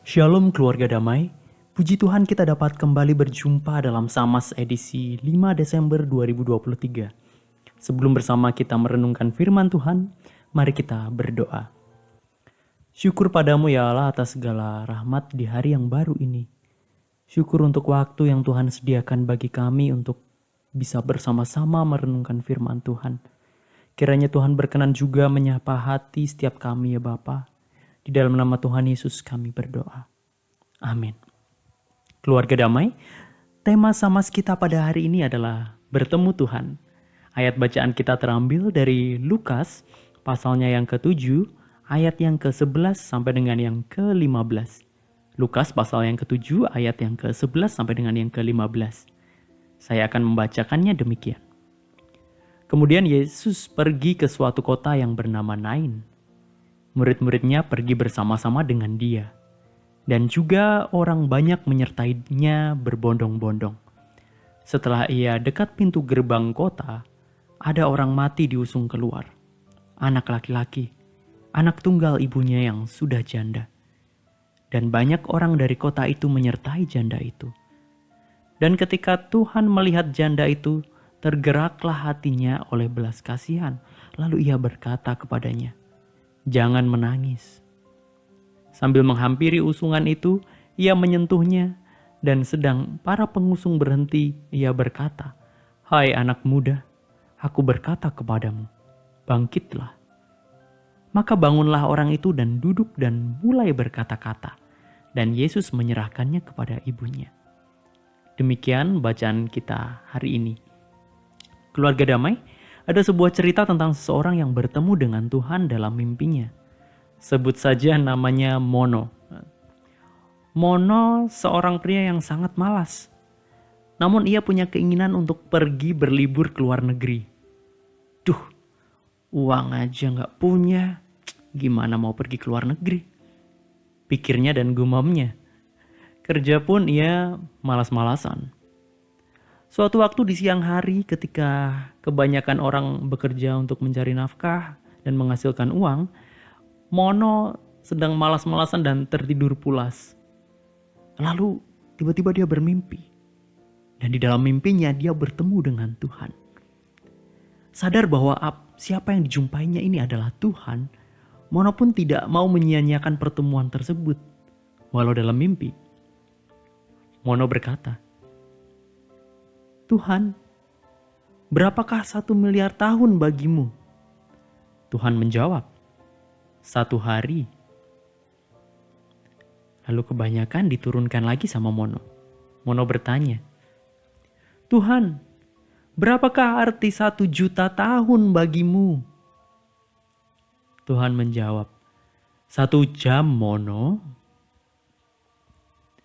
Shalom keluarga damai, puji Tuhan kita dapat kembali berjumpa dalam Samas edisi 5 Desember 2023. Sebelum bersama kita merenungkan firman Tuhan, mari kita berdoa. Syukur padamu ya Allah atas segala rahmat di hari yang baru ini. Syukur untuk waktu yang Tuhan sediakan bagi kami untuk bisa bersama-sama merenungkan firman Tuhan. Kiranya Tuhan berkenan juga menyapa hati setiap kami ya Bapa. Di dalam nama Tuhan Yesus kami berdoa. Amin. Keluarga damai, tema Samas kita pada hari ini adalah bertemu Tuhan. Ayat bacaan kita terambil dari Lukas, pasalnya yang ke-7, ayat yang ke-11 sampai dengan yang ke-15. Lukas pasal yang ke-7, ayat yang ke-11 sampai dengan yang ke-15. Saya akan membacakannya demikian. Kemudian Yesus pergi ke suatu kota yang bernama Nain. Murid-muridnya pergi bersama-sama dengan dia. Dan juga orang banyak menyertainya berbondong-bondong. Setelah ia dekat pintu gerbang kota, ada orang mati diusung keluar. Anak laki-laki, anak tunggal ibunya yang sudah janda. Dan banyak orang dari kota itu menyertai janda itu. Dan ketika Tuhan melihat janda itu, tergeraklah hatinya oleh belas kasihan. Lalu ia berkata kepadanya, "Jangan menangis." Sambil menghampiri usungan itu, ia menyentuhnya, dan sedang para pengusung berhenti, ia berkata, "Hai anak muda, aku berkata kepadamu, bangkitlah." Maka bangunlah orang itu dan duduk dan mulai berkata-kata, dan Yesus menyerahkannya kepada ibunya. Demikian bacaan kita hari ini. Keluarga damai, ada sebuah cerita tentang seseorang yang bertemu dengan Tuhan dalam mimpinya. Sebut saja namanya Mono. Mono seorang pria yang sangat malas. Namun ia punya keinginan untuk pergi berlibur ke luar negeri. Duh, uang aja gak punya. Gimana mau pergi ke luar negeri? Pikirnya dan gumamnya. Kerja pun ia malas-malasan. Suatu waktu di siang hari ketika kebanyakan orang bekerja untuk mencari nafkah dan menghasilkan uang, Mono sedang malas-malasan dan tertidur pulas. Lalu tiba-tiba dia bermimpi. Dan di dalam mimpinya dia bertemu dengan Tuhan. Sadar bahwa siapa yang dijumpainya ini adalah Tuhan, Mono pun tidak mau menyia-nyiakan pertemuan tersebut. Walau dalam mimpi, Mono berkata, "Tuhan, berapakah 1 miliar tahun bagimu?" Tuhan menjawab, 1 hari. Lalu kebanyakan diturunkan lagi sama Mono. Mono bertanya, "Tuhan, berapakah arti 1 juta tahun bagimu?" Tuhan menjawab, 1 jam Mono.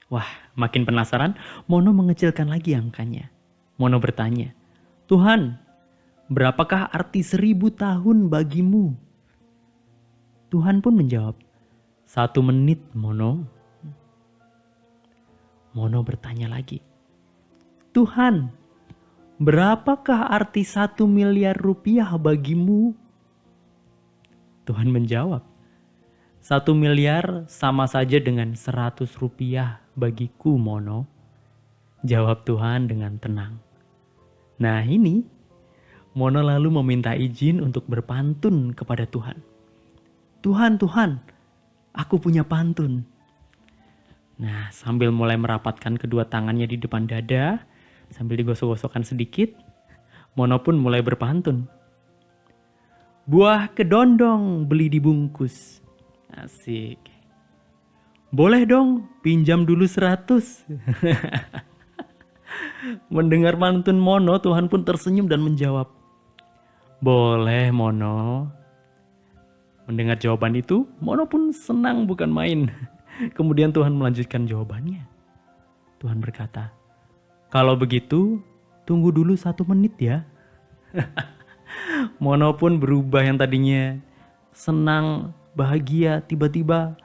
Wah, makin penasaran, Mono mengecilkan lagi angkanya. Mono bertanya, "Tuhan, berapakah arti 1000 tahun bagimu?" Tuhan pun menjawab, 1 menit Mono. Mono bertanya lagi, "Tuhan, berapakah arti 1 miliar rupiah bagimu?" Tuhan menjawab, 1 miliar sama saja dengan 100 rupiah bagiku Mono. Jawab Tuhan dengan tenang. Nah ini, Mono lalu meminta izin untuk berpantun kepada Tuhan. Tuhan, aku punya pantun." Nah, sambil mulai merapatkan kedua tangannya di depan dada, sambil digosok-gosokkan sedikit, Mono pun mulai berpantun. "Buah kedondong beli dibungkus." Asik. "Boleh dong, pinjam dulu 100. Mendengar pantun Mono, Tuhan pun tersenyum dan menjawab, "Boleh Mono." Mendengar jawaban itu, Mono pun senang bukan main. Kemudian Tuhan melanjutkan jawabannya. Tuhan berkata, "Kalau begitu, tunggu dulu 1 menit ya." Mono pun berubah yang tadinya senang, bahagia, tiba-tiba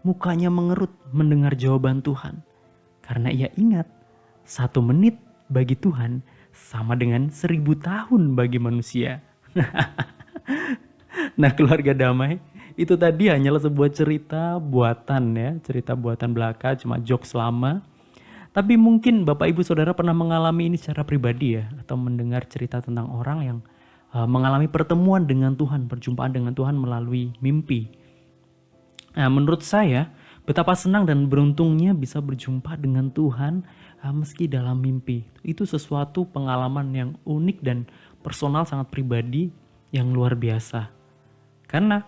mukanya mengerut mendengar jawaban Tuhan. Karena ia ingat 1 menit bagi Tuhan sama dengan 1000 tahun bagi manusia. Nah keluarga damai, Itu tadi hanyalah sebuah cerita buatan ya, cerita buatan belaka, cuma jokes lama. Tapi mungkin Bapak Ibu Saudara pernah mengalami ini secara pribadi ya, atau mendengar cerita tentang orang yang mengalami pertemuan dengan Tuhan, perjumpaan dengan Tuhan melalui mimpi. Nah, menurut saya betapa senang dan beruntungnya bisa berjumpa dengan Tuhan meski dalam mimpi. Itu sesuatu pengalaman yang unik dan personal, sangat pribadi yang luar biasa. Karena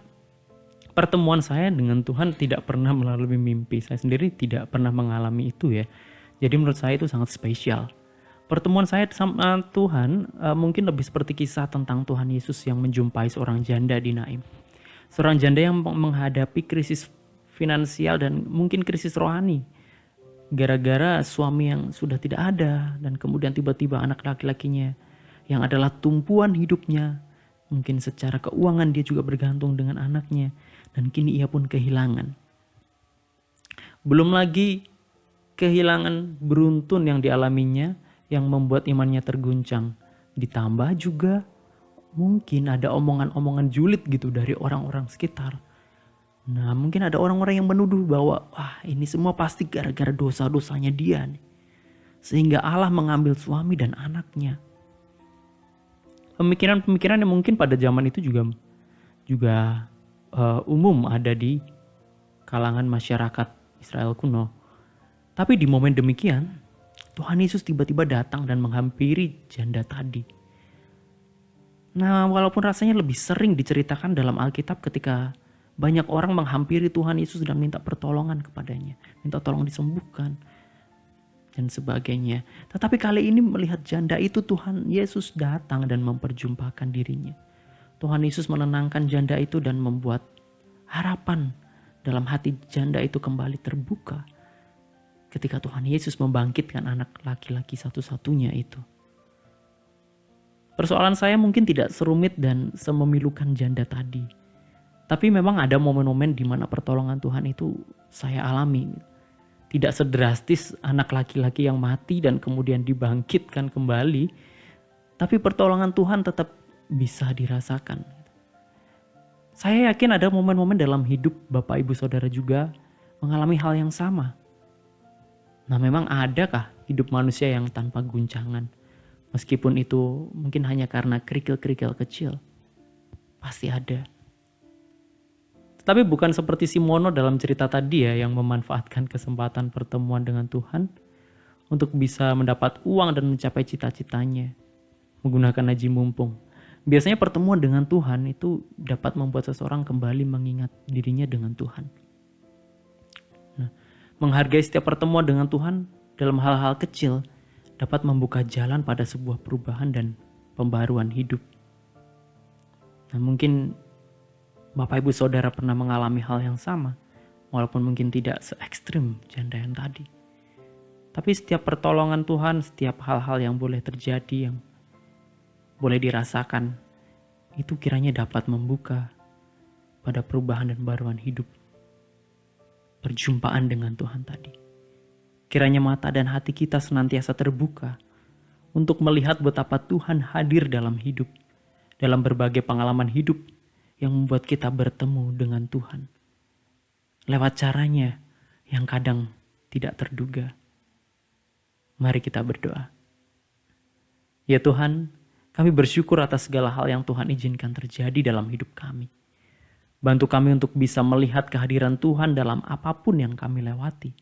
pertemuan saya dengan Tuhan tidak pernah melalui mimpi. Saya sendiri tidak pernah mengalami itu ya. Jadi menurut saya itu sangat spesial. Pertemuan saya sama Tuhan mungkin lebih seperti kisah tentang Tuhan Yesus yang menjumpai seorang janda di Naim. Seorang janda yang menghadapi krisis finansial dan mungkin krisis rohani. Gara-gara suami yang sudah tidak ada dan kemudian tiba-tiba anak laki-lakinya yang adalah tumpuan hidupnya. Mungkin secara keuangan dia juga bergantung dengan anaknya dan kini ia pun kehilangan. Belum lagi kehilangan beruntun yang dialaminya yang membuat imannya terguncang. Ditambah juga mungkin ada omongan-omongan julid gitu dari orang-orang sekitar. Nah, mungkin ada orang-orang yang menuduh bahwa wah, ini semua pasti gara-gara dosa-dosanya dia nih. Sehingga Allah mengambil suami dan anaknya. Pemikiran-pemikiran yang mungkin pada zaman itu juga umum ada di kalangan masyarakat Israel kuno. Tapi di momen demikian, Tuhan Yesus tiba-tiba datang dan menghampiri janda tadi. Nah, walaupun rasanya lebih sering diceritakan dalam Alkitab ketika banyak orang menghampiri Tuhan Yesus dan minta pertolongan kepadanya, minta tolong disembuhkan dan sebagainya. Tetapi kali ini melihat janda itu, Tuhan Yesus datang dan memperjumpakan dirinya. Tuhan Yesus menenangkan janda itu dan membuat harapan dalam hati janda itu kembali terbuka ketika Tuhan Yesus membangkitkan anak laki-laki satu-satunya itu. Persoalan saya mungkin tidak serumit dan sememilukan janda tadi. Tapi memang ada momen-momen di mana pertolongan Tuhan itu saya alami. Tidak sedrastis anak laki-laki yang mati dan kemudian dibangkitkan kembali. Tapi pertolongan Tuhan tetap bisa dirasakan. Saya yakin ada momen-momen dalam hidup Bapak Ibu Saudara juga mengalami hal yang sama. Nah, memang adakah hidup manusia yang tanpa guncangan? Meskipun itu mungkin hanya karena kerikil-kerikil kecil. Pasti ada. Tetapi bukan seperti Simono dalam cerita tadi ya, yang memanfaatkan kesempatan pertemuan dengan Tuhan untuk bisa mendapat uang dan mencapai cita-citanya menggunakan aji mumpung. Biasanya pertemuan dengan Tuhan itu dapat membuat seseorang kembali mengingat dirinya dengan Tuhan. Nah, menghargai setiap pertemuan dengan Tuhan dalam hal-hal kecil dapat membuka jalan pada sebuah perubahan dan pembaruan hidup. Nah, mungkin Bapak Ibu Saudara pernah mengalami hal yang sama, walaupun mungkin tidak se-ekstrim janda yang tadi. Tapi setiap pertolongan Tuhan, setiap hal-hal yang boleh terjadi, yang boleh dirasakan, itu kiranya dapat membuka pada perubahan dan baruan hidup. Perjumpaan dengan Tuhan tadi. Kiranya mata dan hati kita senantiasa terbuka untuk melihat betapa Tuhan hadir dalam hidup, dalam berbagai pengalaman hidup yang membuat kita bertemu dengan Tuhan. Lewat caranya yang kadang tidak terduga. Mari kita berdoa. Ya Tuhan, kami bersyukur atas segala hal yang Tuhan izinkan terjadi dalam hidup kami. Bantu kami untuk bisa melihat kehadiran Tuhan dalam apapun yang kami lewati.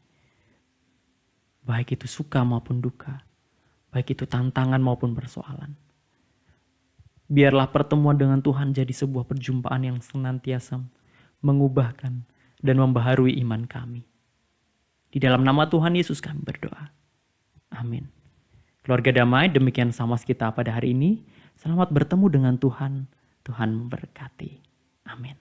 Baik itu suka maupun duka, baik itu tantangan maupun persoalan. Biarlah pertemuan dengan Tuhan jadi sebuah perjumpaan yang senantiasa mengubahkan dan membaharui iman kami. Di dalam nama Tuhan Yesus kami berdoa. Amin. Keluarga damai, demikian Samas kita pada hari ini. Selamat bertemu dengan Tuhan. Tuhan memberkati. Amin.